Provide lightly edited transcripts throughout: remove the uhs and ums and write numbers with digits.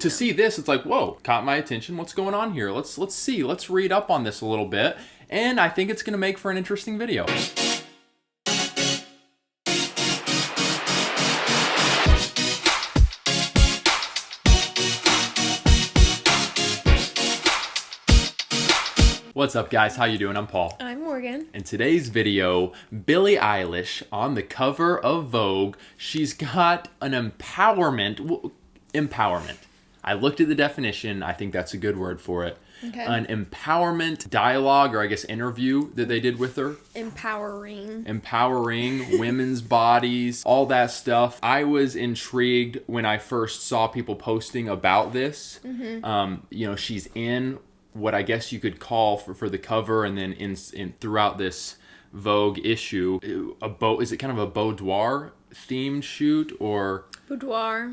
To see this, it's like, whoa, caught my attention. What's going on here? Let's see. Let's read up on this a little bit. And I think it's going to make for an interesting video. What's up, guys? How you doing? I'm Paul. I'm Morgan. In today's video, Billie Eilish on the cover of Vogue. She's got an empowerment. I looked at the definition. I think that's a good word for it. Okay. An empowerment dialogue, or I guess interview that they did with her. Empowering Women's bodies, all that stuff. I was intrigued when I first saw people posting about this. Mm-hmm. She's in what I guess you could call for the cover, and then in throughout this Vogue issue, is it kind of a boudoir themed shoot or boudoir?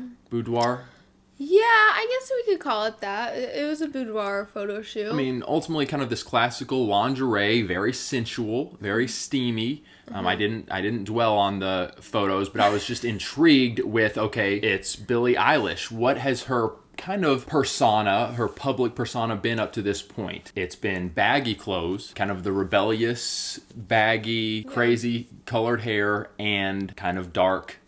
Yeah, I guess we could call it that. It was a boudoir photo shoot. I mean, ultimately kind of this classical lingerie, very sensual, very steamy. Mm-hmm. I didn't dwell on the photos, but I was just intrigued with, okay, it's Billie Eilish. What has her kind of persona, her public persona, been up to this point? It's been baggy clothes, kind of the rebellious, baggy, crazy colored hair, and kind of dark,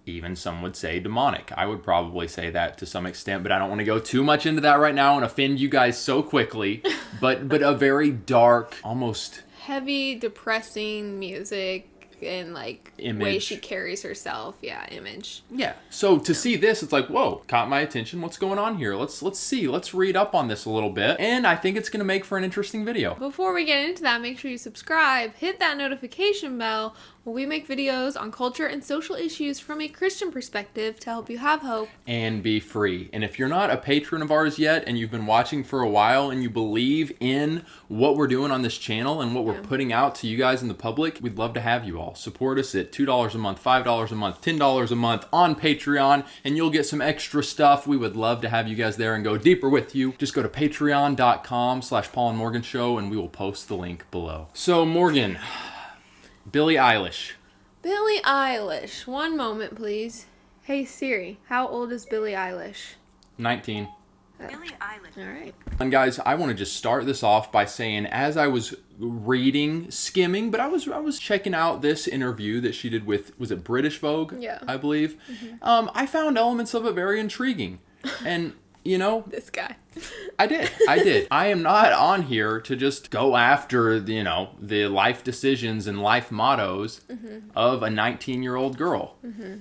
even some would say demonic. I would probably say that to some extent, but I don't want to go too much into that right now and offend you guys so quickly. But a very dark, almost heavy, depressing music and way she carries herself. Image. Yeah. So to see this, it's like, whoa, caught my attention. What's going on here? Let's see. Let's read up on this a little bit. And I think it's going to make for an interesting video. Before we get into that, make sure you subscribe, hit that notification bell. We make videos on culture and social issues from a Christian perspective to help you have hope and be free. And if you're not a patron of ours yet and you've been watching for a while and you believe in what we're doing on this channel and what we're putting out to you guys in the public, we'd love to have you all. Support us at $2 a month, $5 a month, $10 a month on Patreon, and you'll get some extra stuff. We would love to have you guys there and go deeper with you. Just go to patreon.com/Paulandmorganshow and we will post the link below. So Morgan, Billie Eilish. Billie Eilish. One moment, please. Hey Siri, how old is Billie Eilish? 19. Billie Eilish. All right. And guys, I want to just start this off by saying, as I was skimming, but I was checking out this interview that she did with, was it British Vogue? Yeah. I believe. Mm-hmm. I found elements of it very intriguing. And this guy. I did. I am not on here to just go after, the life decisions and life mottos of a 19-year-old girl.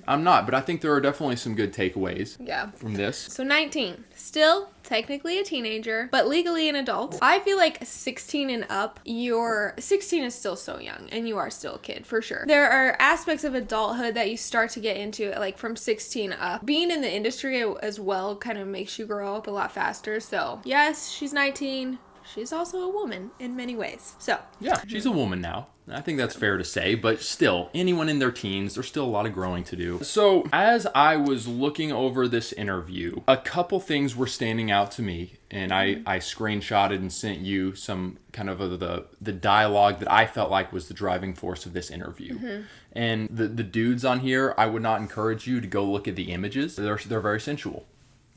I'm not, but I think there are definitely some good takeaways from this. So 19, still technically a teenager, but legally an adult. I feel like 16 and up, 16 is still so young and you are still a kid for sure. There are aspects of adulthood that you start to get into like from 16 up. Being in the industry as well kind of makes you grow up a lot faster. So yes, she's 19. She's also a woman in many ways. So yeah, she's a woman now. I think that's fair to say, but still, anyone in their teens, there's still a lot of growing to do. So as I was looking over this interview, a couple things were standing out to me, and I screenshotted and sent you some kind of the dialogue that I felt like was the driving force of this interview. And the dudes on here, I would not encourage you to go look at the images. They're very sensual,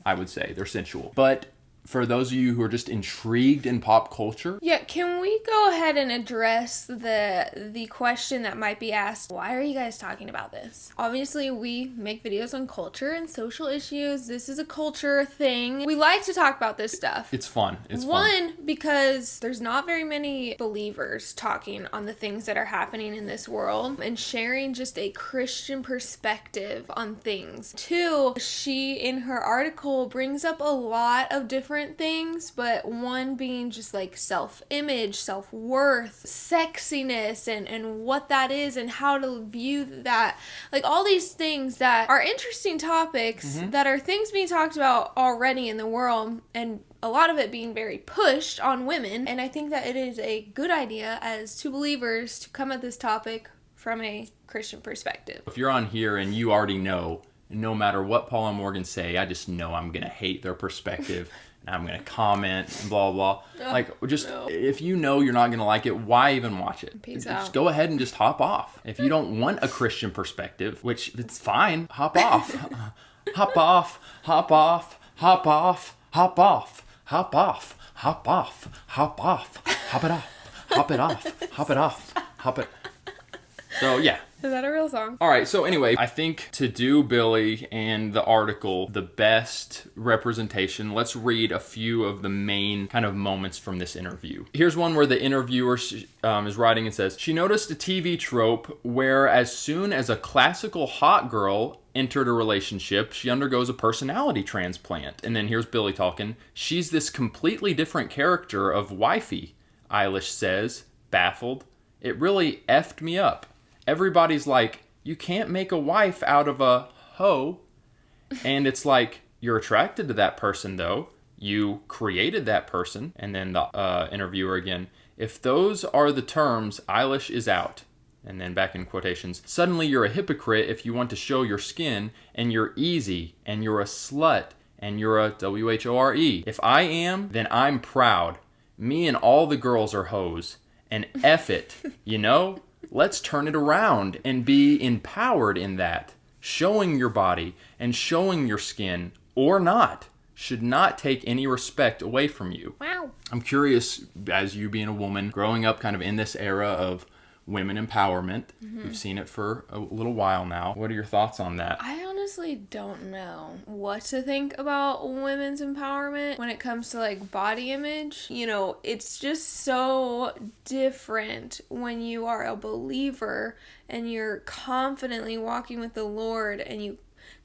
I would say. They're sensual. But for those of you who are just intrigued in pop culture. Yeah, can we go ahead and address the question that might be asked? Why are you guys talking about this? Obviously, we make videos on culture and social issues. This is a culture thing. We like to talk about this stuff. It's fun. One, because there's not very many believers talking on the things that are happening in this world and sharing just a Christian perspective on things. Two, she, in her article, brings up a lot of different things, but one being just like self-image, self-worth, sexiness, and what that is and how to view that. Like all these things that are interesting topics that are things being talked about already in the world, and a lot of it being very pushed on women. And I think that it is a good idea as two believers to come at this topic from a Christian perspective. If you're on here and you already know, no matter what Paul and Morgan say, I just know I'm going to hate their perspective. And I'm going to comment and blah, blah. If you know you're not going to like it, why even watch it? Peace out. Just go ahead and just hop off. If you don't want a Christian perspective, which it's fine, hop off. Hop off. hop off, hop off, hop off, hop off, hop off, hop it off, hop it off, hop it off, hop it. So yeah. Is that a real song? All right, so anyway, I think to do Billie and the article the best representation, let's read a few of the main kind of moments from this interview. Here's one where the interviewer is writing and says, she noticed a TV trope where as soon as a classical hot girl entered a relationship, she undergoes a personality transplant. And then here's Billie talking. She's this completely different character of wifey, Eilish says, baffled. It really effed me up. Everybody's like, you can't make a wife out of a hoe. And it's like, you're attracted to that person, though. You created that person. And then the interviewer again, if those are the terms, Eilish is out. And then back in quotations, suddenly you're a hypocrite if you want to show your skin, and you're easy, and you're a slut, and you're a WHORE. If I am, then I'm proud. Me and all the girls are hoes. And F it, you know? Let's turn it around and be empowered in that. Showing your body and showing your skin, or not, should not take any respect away from you. Wow. I'm curious, as you being a woman, growing up kind of in this era of women empowerment. We've seen it for a little while now. What are your thoughts on that? I honestly don't know what to think about women's empowerment when it comes to like body image. You know, it's just so different when you are a believer and you're confidently walking with the Lord and you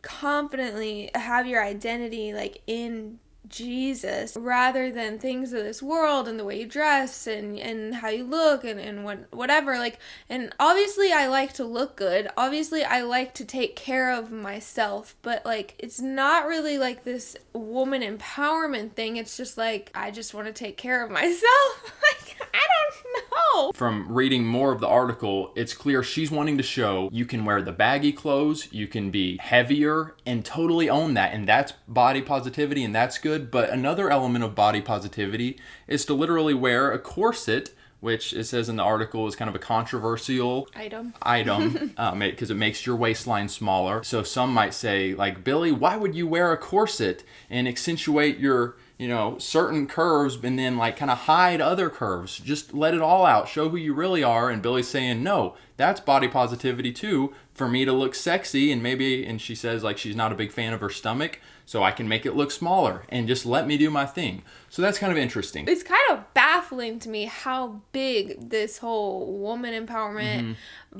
confidently have your identity like in Jesus, rather than things of this world and the way you dress and how you look and whatever. Like, and obviously I like to look good. Obviously I like to take care of myself, but like, it's not really like this woman empowerment thing. It's just like, I just want to take care of myself. Like, I don't know. From reading more of the article, it's clear she's wanting to show you can wear the baggy clothes, you can be heavier and totally own that. And that's body positivity and that's good. But another element of body positivity is to literally wear a corset, which it says in the article is kind of a controversial item because it makes your waistline smaller. So some might say, like, Billie, why would you wear a corset and accentuate your, you know, certain curves and then like kind of hide other curves? Just let it all out. Show who you really are. And Billie's saying, no, that's body positivity too, for me to look sexy. And she says like she's not a big fan of her stomach, so I can make it look smaller and just let me do my thing. So that's kind of interesting. It's kind of baffling to me how big this whole woman empowerment,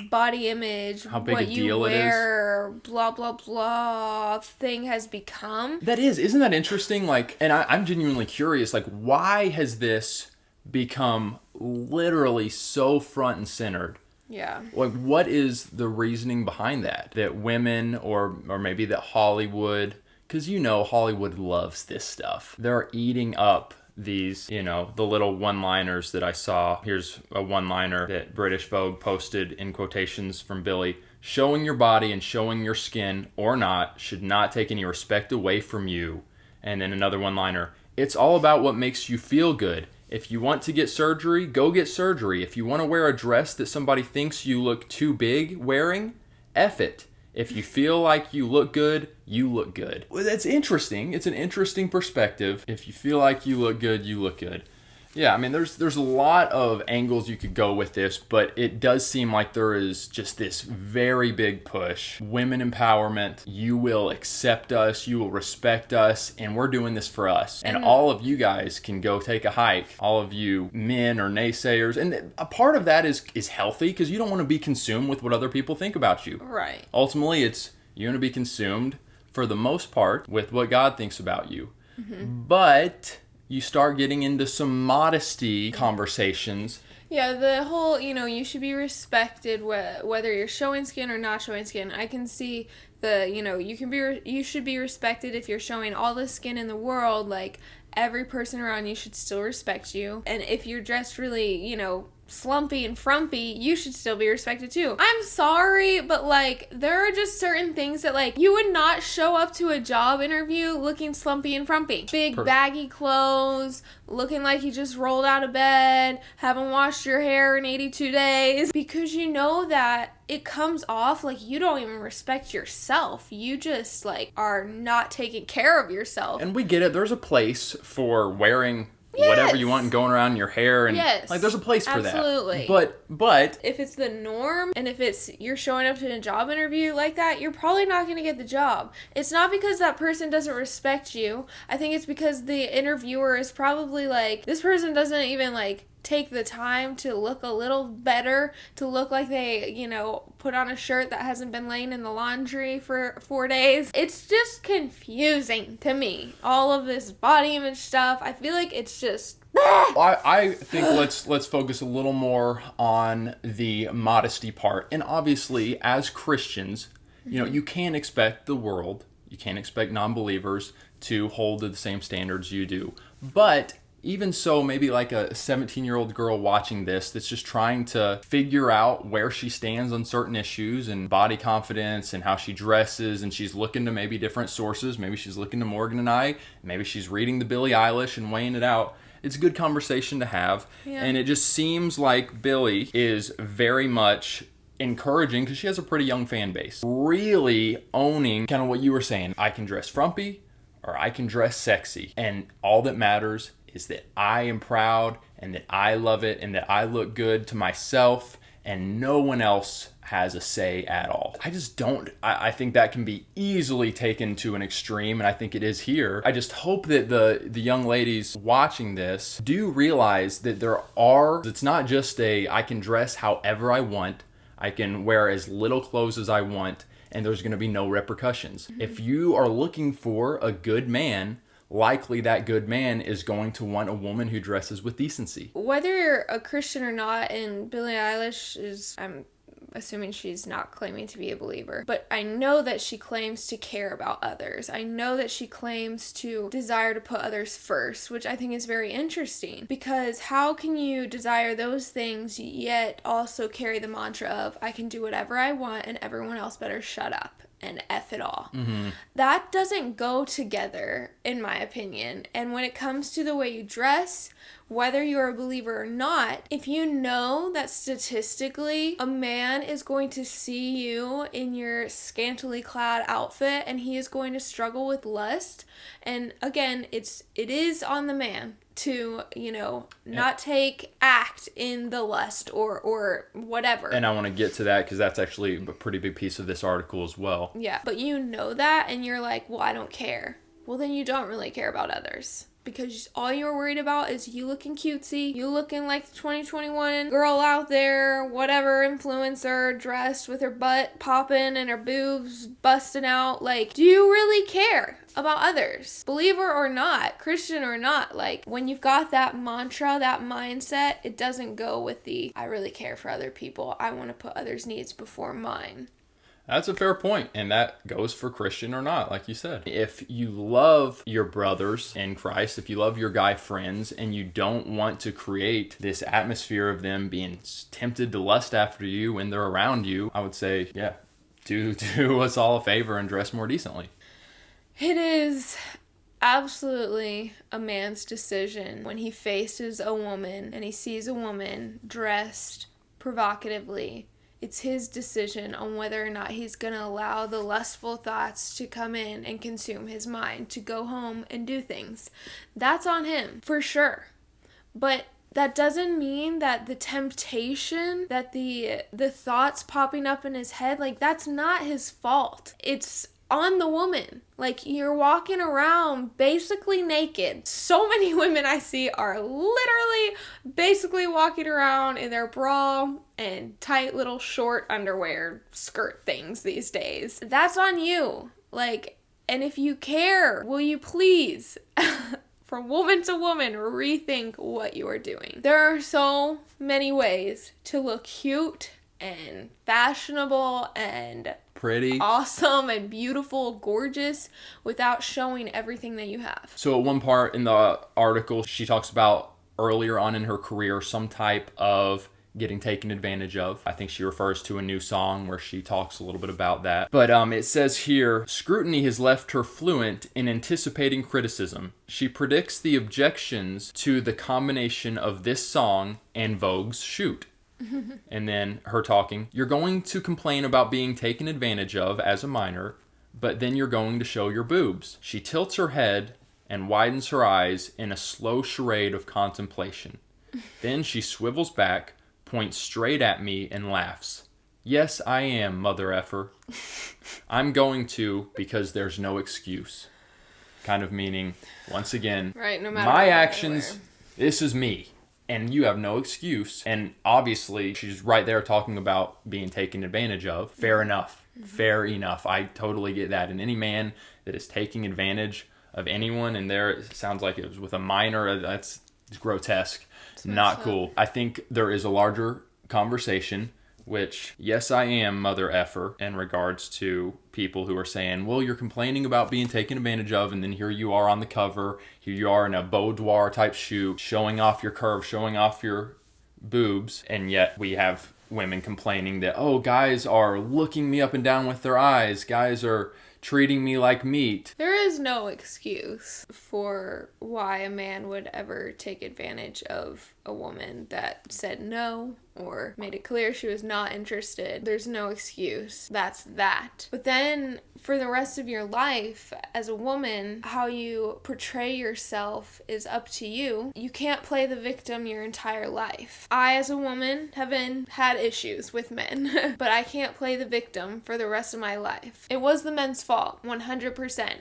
body image, how big what a you deal wear, blah, blah, blah thing has become. Isn't that interesting? Like, and I'm genuinely curious, like, why has this become literally so front and centered? Yeah. Like, what is the reasoning behind that? That women or maybe that Hollywood, because you know Hollywood loves this stuff. They're eating up these, you know, the little one-liners that I saw. Here's a one-liner that British Vogue posted in quotations from Billie. Showing your body and showing your skin or not should not take any respect away from you. And then another one-liner. It's all about what makes you feel good. If you want to get surgery, go get surgery. If you want to wear a dress that somebody thinks you look too big wearing, F it. If you feel like you look good, you look good. Well, that's interesting. It's an interesting perspective. If you feel like you look good, you look good. Yeah, I mean, there's a lot of angles you could go with this, but it does seem like there is just this very big push. Women empowerment, you will accept us, you will respect us, and we're doing this for us. And all of you guys can go take a hike. All of you men or naysayers. And a part of that is healthy because you don't want to be consumed with what other people think about you. Right. Ultimately, it's you want to be consumed, for the most part, with what God thinks about you. But you start getting into some modesty conversations. Yeah, the whole, you know, you should be respected whether you're showing skin or not showing skin. I can see the, you know, you should be respected if you're showing all the skin in the world. Like, every person around you should still respect you. And if you're dressed really, you know, slumpy and frumpy, you should still be respected too. I'm sorry, but like, there are just certain things that like, you would not show up to a job interview looking slumpy and frumpy. Big baggy clothes, looking like you just rolled out of bed, haven't washed your hair in 82 days, because you know that it comes off like you don't even respect yourself. You just like are not taking care of yourself. And we get it. There's a place for wearing whatever you want and going around in your hair, and like there's a place for that. Absolutely. But if it's the norm, and if it's you're showing up to a job interview like that, you're probably not going to get the job. It's not because that person doesn't respect you. I think it's because the interviewer is probably like, this person doesn't even like take the time to look a little better, to look like they, you know, put on a shirt that hasn't been laying in the laundry for 4 days. It's just confusing to me. All of this body image stuff, I feel like it's just... I think let's focus a little more on the modesty part. And obviously, as Christians, you know, you can't expect the world, you can't expect non-believers to hold to the same standards you do. But even so, maybe like a 17-year-old girl watching this that's just trying to figure out where she stands on certain issues and body confidence and how she dresses, and she's looking to maybe different sources. Maybe she's looking to Morgan and I. Maybe she's reading the Billie Eilish and weighing it out. It's a good conversation to have. Yeah. And it just seems like Billie is very much encouraging, because she has a pretty young fan base, really owning kind of what you were saying. I can dress frumpy or I can dress sexy, and all that matters is that I am proud and that I love it and that I look good to myself, and no one else has a say at all. I think that can be easily taken to an extreme, and I think it is here. I just hope that the young ladies watching this do realize that it's not just I can dress however I want, I can wear as little clothes as I want, and there's going to be no repercussions. Mm-hmm. If you are looking for a good man, likely that good man is going to want a woman who dresses with decency. Whether you're a Christian or not, and Billie Eilish I'm assuming she's not claiming to be a believer, but I know that she claims to care about others. I know that she claims to desire to put others first, which I think is very interesting, because how can you desire those things yet also carry the mantra of, I can do whatever I want and everyone else better shut up and F it all? Mm-hmm. That doesn't go together, in my opinion. And when it comes to the way you dress, whether you're a believer or not, if you know that statistically a man is going to see you in your scantily clad outfit and he is going to struggle with lust, and again, it is on the man to, you know, not take act in the lust or whatever. And I want to get to that because that's actually a pretty big piece of this article as well. Yeah, but you know that and you're like, well, I don't care. Well, then you don't really care about others, because all you're worried about is you looking cutesy, you looking like the 2021 girl out there, whatever influencer, dressed with her butt popping and her boobs busting out. Like, do you really care about others? Believer or not, Christian or not, like, when you've got that mantra, that mindset, it doesn't go with the, I really care for other people, I want to put others' needs before mine. That's a fair point, and that goes for Christian or not, like you said. If you love your brothers in Christ, if you love your guy friends, and you don't want to create this atmosphere of them being tempted to lust after you when they're around you, I would say, yeah, do us all a favor and dress more decently. It is absolutely a man's decision when he faces a woman and he sees a woman dressed provocatively. It's his decision on whether or not he's going to allow the lustful thoughts to come in and consume his mind, to go home and do things. That's on him, for sure. But that doesn't mean that the temptation, that the thoughts popping up in his head, like, that's not his fault. It's on the woman. Like, you're walking around basically naked. So many women I see are literally basically walking around in their bra and tight little short underwear skirt things these days. That's on you. Like, and if you care, will you please, from woman to woman, rethink what you are doing? There are so many ways to look cute and fashionable and pretty, awesome and beautiful, gorgeous, without showing everything that you have. So at one part in the article, she talks about earlier on in her career some type of getting taken advantage of. I think she refers to a new song where she talks a little bit about that. But it says here, scrutiny has left her fluent in anticipating criticism. She predicts the objections to the combination of this song and Vogue's shoot. And then her talking, you're going to complain about being taken advantage of as a minor, but then you're going to show your boobs. She tilts her head and widens her eyes in a slow charade of contemplation. Then she swivels back, points straight at me, and laughs. Yes, I am, mother effer. I'm going to because there's no excuse. Kind of meaning, once again, right, no matter my actions, this is me. And you have no excuse. And obviously, she's right there talking about being taken advantage of. Fair enough. Fair enough. I totally get that. And any man that is taking advantage of anyone, and there it sounds like it was with a minor, that's grotesque. Not cool. I think there is a larger conversation, which, yes, I am, mother effer, in regards to people who are saying, well, you're complaining about being taken advantage of, and then here you are on the cover, here you are in a boudoir type shoot, showing off your curves, showing off your boobs, and yet we have women complaining that, oh, guys are looking me up and down with their eyes, guys are treating me like meat. There is no excuse for why a man would ever take advantage of a woman that said no or made it clear she was not interested. There's no excuse. That's that. But then for the rest of your life as a woman, how you portray yourself is up to you. You can't play the victim your entire life. I, as a woman, have had issues with men, but I can't play the victim for the rest of my life. It was the men's fault, 100%.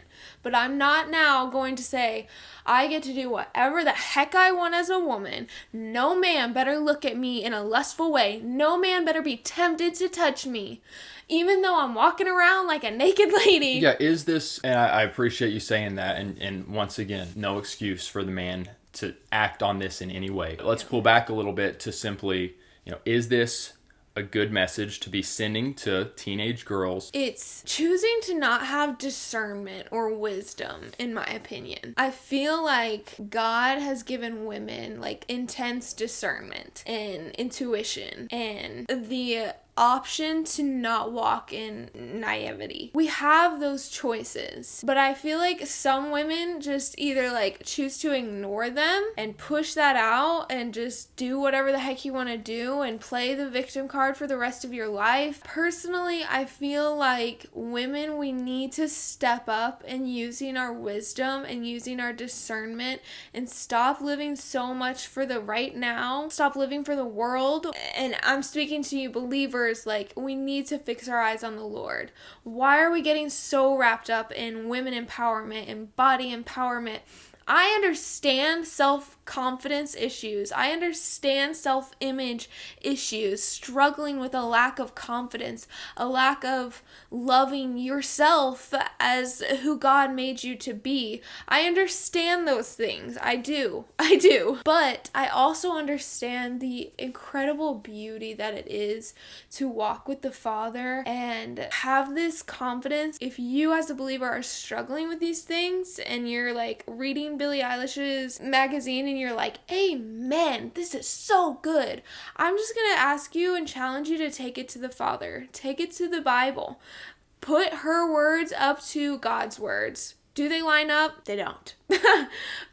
But I'm not now going to say, I get to do whatever the heck I want as a woman. No man better look at me in a lustful way. No man better be tempted to touch me, even though I'm walking around like a naked lady. Yeah, is this, and I appreciate you saying that, and once again, no excuse for the man to act on this in any way. Let's pull back a little bit to simply, is this a good message to be sending to teenage girls? It's choosing to not have discernment or wisdom, in my opinion. I feel like God has given women intense discernment and intuition and the option to not walk in naivety. We have those choices, but I feel like some women just either choose to ignore them and push that out and just do whatever the heck you want to do and play the victim card for the rest of your life. Personally, I feel like women, we need to step up and using our wisdom and using our discernment and stop living so much for the right now. Stop living for the world. And I'm speaking to you believers, we need to fix our eyes on the Lord. Why are we getting so wrapped up in women empowerment and body empowerment? I understand self-confidence issues. I understand self-image issues, struggling with a lack of confidence, a lack of loving yourself as who God made you to be. I understand those things. I do. But I also understand the incredible beauty that it is to walk with the Father and have this confidence. If you as a believer are struggling with these things and you're reading Billie Eilish's magazine and you're like, amen, this is so good, I'm just gonna ask you and challenge you to take it to the Father. Take it to the Bible. Put her words up to God's words. Do they line up? They don't.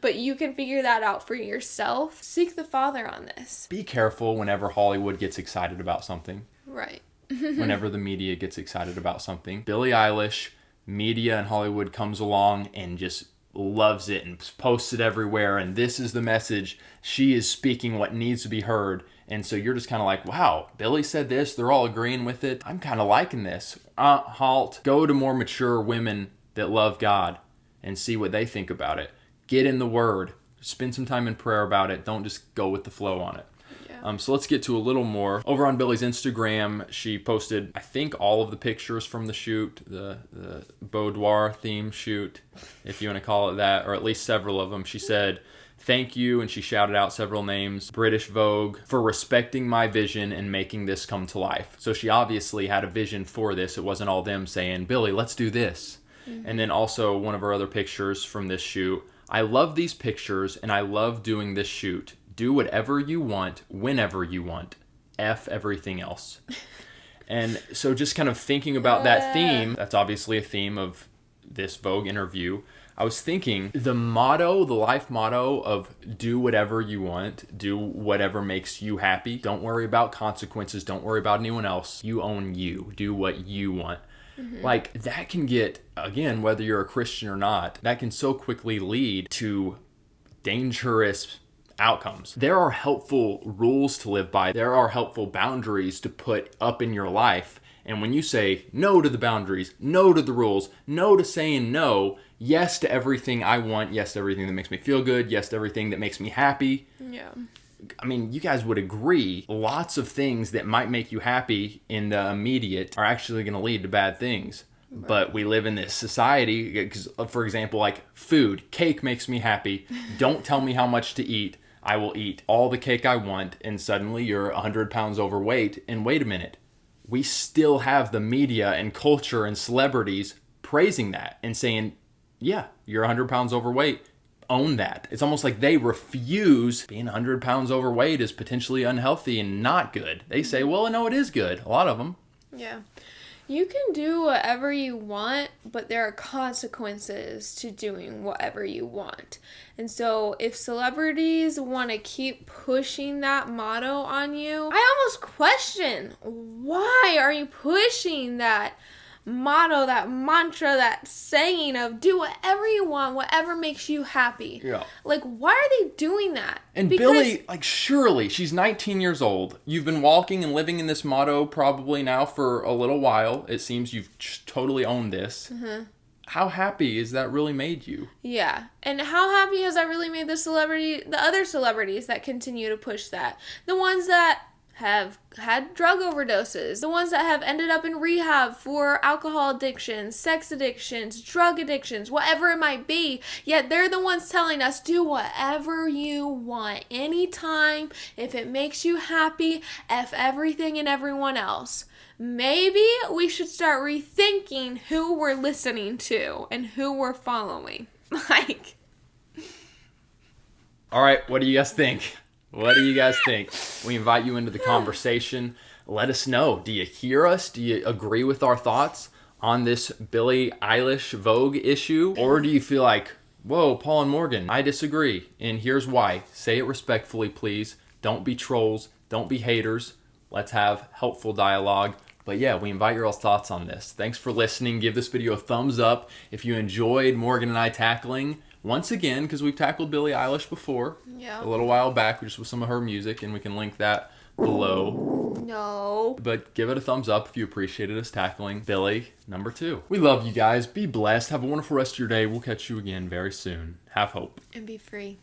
But you can figure that out for yourself. Seek the Father on this. Be careful whenever Hollywood gets excited about something. Right. Whenever the media gets excited about something. Billie Eilish, media and Hollywood comes along and just loves it and posts it everywhere, and this is the message. She is speaking what needs to be heard. And so you're just kind of like, wow, Billie said this, they're all agreeing with it, I'm kind of liking this. Halt. Go to more mature women that love God and see what they think about it. Get in the Word. Spend some time in prayer about it. Don't just go with the flow on it. So let's get to a little more. Over on Billie's Instagram, she posted, I think, all of the pictures from the shoot, the boudoir theme shoot, if you want to call it that, or at least several of them. She said, thank you, and she shouted out several names, British Vogue, for respecting my vision and making this come to life. So she obviously had a vision for this. It wasn't all them saying, Billie, let's do this. Mm-hmm. And then also one of her other pictures from this shoot, I love these pictures and I love doing this shoot. Do whatever you want, whenever you want. F everything else. And so just kind of thinking about that theme, that's obviously a theme of this Vogue interview. I was thinking the life motto of do whatever you want, do whatever makes you happy. Don't worry about consequences. Don't worry about anyone else. You own you. Do what you want. Like that can get, again, whether you're a Christian or not, that can so quickly lead to dangerous outcomes. There are helpful rules to live by. There are helpful boundaries to put up in your life. And when you say no to the boundaries, no to the rules, no to saying no, yes to everything I want, yes to everything that makes me feel good, yes to everything that makes me happy. Yeah. I mean, you guys would agree, lots of things that might make you happy in the immediate are actually going to lead to bad things. Right. But we live in this society, because, for example, like food, cake makes me happy. Don't tell me how much to eat. I will eat all the cake I want, and suddenly you're 100 pounds overweight. And wait a minute, we still have the media and culture and celebrities praising that and saying, yeah, you're 100 pounds overweight. Own that. It's almost like they refuse being 100 pounds overweight is potentially unhealthy and not good. They say, well, no, it is good. A lot of them. Yeah. You can do whatever you want, but there are consequences to doing whatever you want. And so if celebrities want to keep pushing that motto on you, I almost question, why are you pushing that motto, that mantra, that saying of do whatever you want, whatever makes you happy? Yeah. Like, why are they doing that? And Billie, like, surely she's 19 years old. You've been walking and living in this motto probably now for a little while. It seems you've totally owned this. Mm-hmm. How happy has that really made you? Yeah. And how happy has that really made the other celebrities that continue to push that? The ones that have had drug overdoses, the ones that have ended up in rehab for alcohol addictions, sex addictions, drug addictions, whatever it might be, yet they're the ones telling us do whatever you want, anytime, if it makes you happy, F everything and everyone else. Maybe we should start rethinking who we're listening to and who we're following. Like, all right, what do you guys think? What do you guys think? We invite you into the conversation. Let us know. Do you hear us? Do you agree with our thoughts on this Billie Eilish Vogue issue? Or do you feel like, whoa, Paul and Morgan, I disagree. And here's why. Say it respectfully, please. Don't be trolls. Don't be haters. Let's have helpful dialogue. But yeah, we invite your all's thoughts on this. Thanks for listening. Give this video a thumbs up if you enjoyed Morgan and I tackling, once again, because we've tackled Billie Eilish before. Yeah. A little while back, just with some of her music, and we can link that below. No. But give it a thumbs up if you appreciated us tackling Billie number 2. We love you guys. Be blessed. Have a wonderful rest of your day. We'll catch you again very soon. Have hope. And be free.